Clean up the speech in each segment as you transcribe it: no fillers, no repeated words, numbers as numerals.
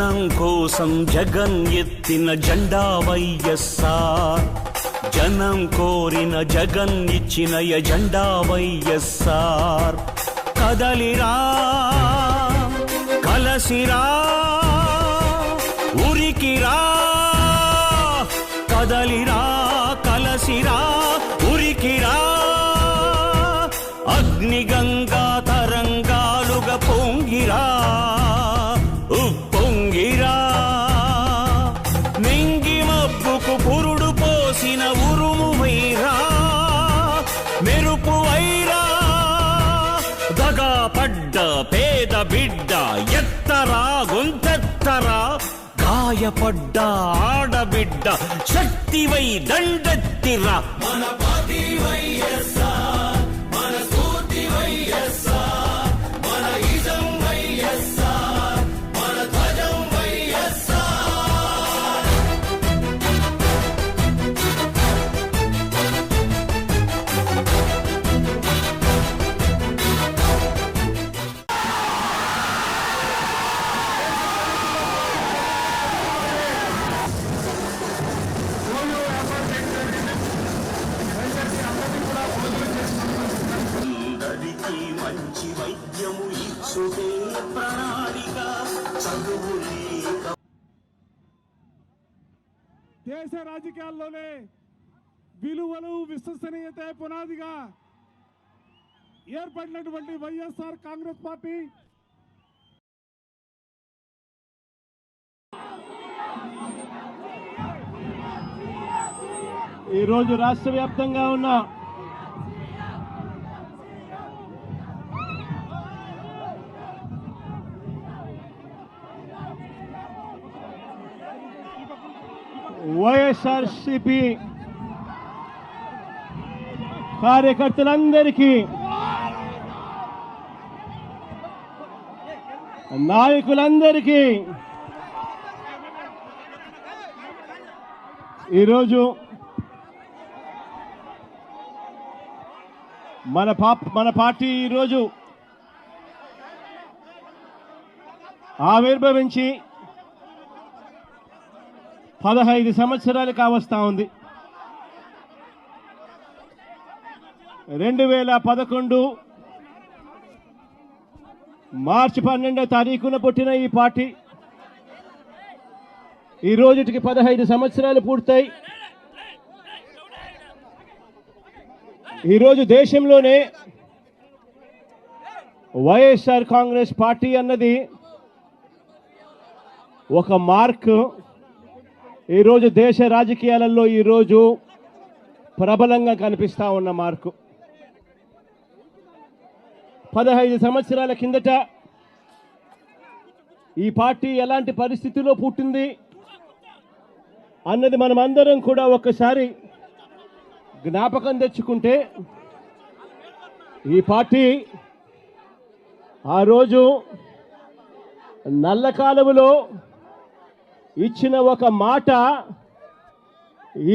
జనం కోసం జగన్ ఎత్తిన జెండా వైఎస్ఆర్, జనం కోరిన జగన్ ఇచ్చిన ఎజెండా వైఎస్ఆర్. కదలిరా కలసిరా ఉరికిరా, కదలిరా కలసిరా ఉరికిరా, అగ్నిగంగా తరంగాలుగా పొంగిరా ఉప్పొంగిరా, నింగి మబ్బుకు పురుడు పోసిన ఉరుము వైరా మెరుపు వైరా, దగా పడ్డ పేద బిడ్డ ఎత్తరా గొంతెత్తరా, గాయపడ్డ ఆడబిడ్డ శక్తివై దండెత్తిరా. మన పార్టీ వైఎస్ఆర్, మన స్ఫూర్తి వైఎస్ఆర్, మన ఇజం వైఎస్ఆర్, మన ధ్వజం వైఎస్ఆర్. మంచి వైద్యము ఇచ్చుటే ప్రణాళిక చదువులేక. దేశ రాజకీయాల్లోనే విలువలు విశ్వసనీయత పునాదిగా ఏర్పడినటువంటి వైఎస్ఆర్ కాంగ్రెస్ పార్టీ ఈరోజు రాష్ట్ర వ్యాప్తంగా ఉన్న వైఎస్ఆర్సీపీ కార్యకర్తలందరికీ, నాయకులందరికీ ఈరోజు మన పార్టీ ఈరోజు ఆవిర్భవించి 15 సంవత్సరాలు కావస్తా ఉంది. 2011 మార్చి 12వ తారీఖున పుట్టిన ఈ పార్టీ ఈ రోజుటికి 15 సంవత్సరాలు పూర్తయి ఈరోజు దేశంలోనే వైఎస్ఆర్ కాంగ్రెస్ పార్టీ అన్నది ఒక మార్క్. ఈరోజు దేశ రాజకీయాలలో ఈరోజు ప్రబలంగా కనిపిస్తూ ఉన్న మార్కు. 15 సంవత్సరాల కిందట ఈ పార్టీ ఎలాంటి పరిస్థితిలో పుట్టింది అన్నది మనమందరం కూడా ఒక్కసారి జ్ఞాపకం తెచ్చుకుంటే, ఈ పార్టీ ఆ రోజు నల్ల కాలువలో ఇచ్చిన ఒక మాట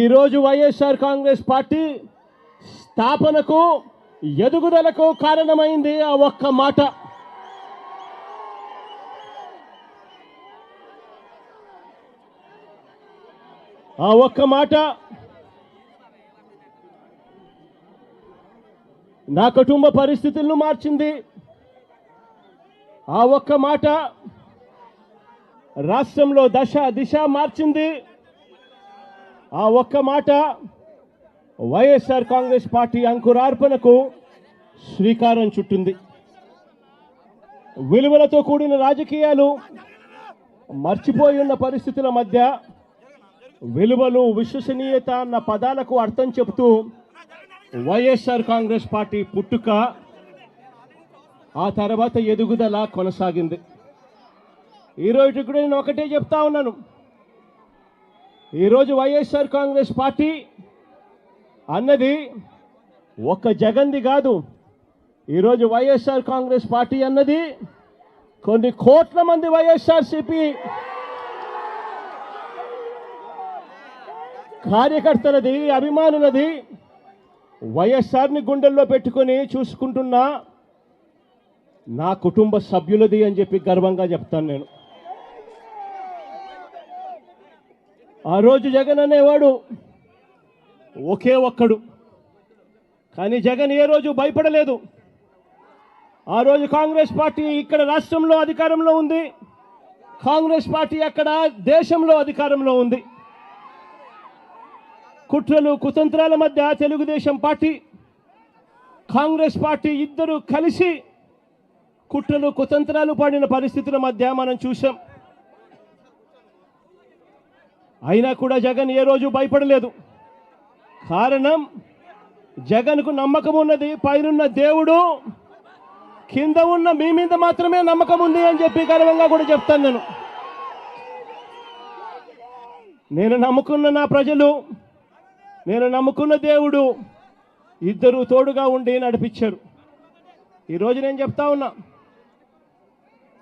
ఈరోజు వైఎస్ఆర్ కాంగ్రెస్ పార్టీ స్థాపనకు ఎదుగుదలకు కారణమైంది. ఆ ఒక్క మాట. ఆ ఒక్క మాట నా కుటుంబ పరిస్థితులను మార్చింది. ఆ ఒక్క మాట రాష్ట్రంలో దిశ మార్చింది. ఆ ఒక్క మాట వైఎస్ఆర్ కాంగ్రెస్ పార్టీ అంకురార్పణకు శ్రీకారం చుట్టింది. విలువలతో కూడిన రాజకీయాలు మర్చిపోయి ఉన్న పరిస్థితుల మధ్య విలువలు విశ్వసనీయత అన్న పదాలకు అర్థం చెబుతూ వైఎస్ఆర్ కాంగ్రెస్ పార్టీ పుట్టుక, ఆ తర్వాత ఎదుగుదల కొనసాగింది. ఈరోజు కూడా నేను ఒకటే చెప్తా ఉన్నాను, ఈరోజు వైఎస్ఆర్ కాంగ్రెస్ పార్టీ అన్నది ఒక్క జగన్ది కాదు. ఈరోజు వైఎస్ఆర్ కాంగ్రెస్ పార్టీ అన్నది కొన్ని కోట్ల మంది వైఎస్ఆర్సీపీ కార్యకర్తలది, అభిమానులది. వైఎస్ఆర్ని గుండెల్లో పెట్టుకొని చూసుకుంటున్నా నా కుటుంబ సభ్యులది అని చెప్పి గర్వంగా చెప్తాను నేను. ఆ రోజు జగన్ అనేవాడు ఒకే ఒక్కడు, కానీ జగన్ ఏ రోజు భయపడలేదు. ఆ రోజు కాంగ్రెస్ పార్టీ ఇక్కడ రాష్ట్రంలో అధికారంలో ఉంది, కాంగ్రెస్ పార్టీ అక్కడ దేశంలో అధికారంలో ఉంది. కుట్రలు కుతంత్రాల మధ్య తెలుగుదేశం పార్టీ కాంగ్రెస్ పార్టీ ఇద్దరు కలిసి కుట్రలు కుతంత్రాలు పడిన పరిస్థితుల మధ్య మనం చూసాం. అయినా కూడా జగన్ ఏ రోజు భయపడలేదు. కారణం, జగన్కు నమ్మకం ఉన్నది పైనున్న దేవుడు, కింద ఉన్న మీ మీద మాత్రమే నమ్మకం ఉంది అని చెప్పి గర్వంగా కూడా చెప్తాను. నేను నమ్ముకున్న నా ప్రజలు, నేను నమ్ముకున్న దేవుడు ఇద్దరు తోడుగా ఉండి నడిపించారు. ఈరోజు నేను చెప్తా ఉన్నా,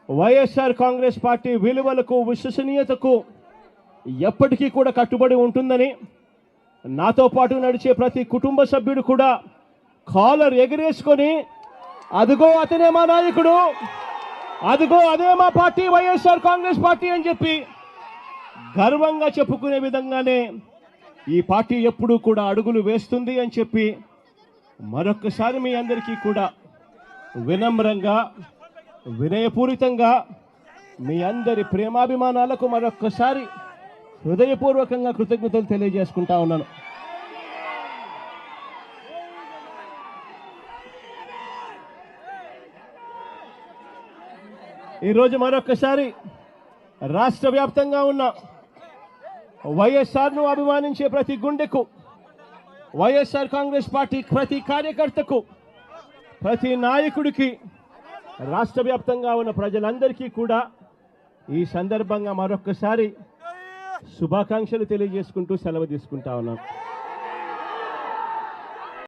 వైఎస్ఆర్ కాంగ్రెస్ పార్టీ విలువలకు విశ్వసనీయతకు ఎప్పటికీ కూడా కట్టుబడి ఉంటుందని, నాతో పాటు నడిచే ప్రతి కుటుంబ సభ్యుడు కూడా కాలర్ ఎగిరేసుకొని అదిగో అతనే మా నాయకుడు, అదిగో అదే మా పార్టీ వైఎస్ఆర్ కాంగ్రెస్ పార్టీ అని చెప్పి గర్వంగా చెప్పుకునే విధంగానే ఈ పార్టీ ఎప్పుడూ కూడా అడుగులు వేస్తుంది అని చెప్పి మరొక్కసారి మీ అందరికీ కూడా వినమ్రంగా వినయపూరితంగా మీ అందరి ప్రేమాభిమానాలకు మరొక్కసారి హృదయపూర్వకంగా కృతజ్ఞతలు తెలియజేసుకుంటా ఉన్నాను. ఈరోజు మరొక్కసారి రాష్ట్ర వ్యాప్తంగా ఉన్న వైఎస్ఆర్ను అభిమానించే ప్రతి గుండెకు, వైఎస్ఆర్ కాంగ్రెస్ పార్టీ ప్రతి కార్యకర్తకు, ప్రతి నాయకుడికి, రాష్ట్ర వ్యాప్తంగా ఉన్న ప్రజలందరికీ కూడా ఈ సందర్భంగా మరొక్కసారి శుభాకాంక్షలు తెలియజేసుకుంటూ సెలవు తీసుకుంటా ఉన్నాను.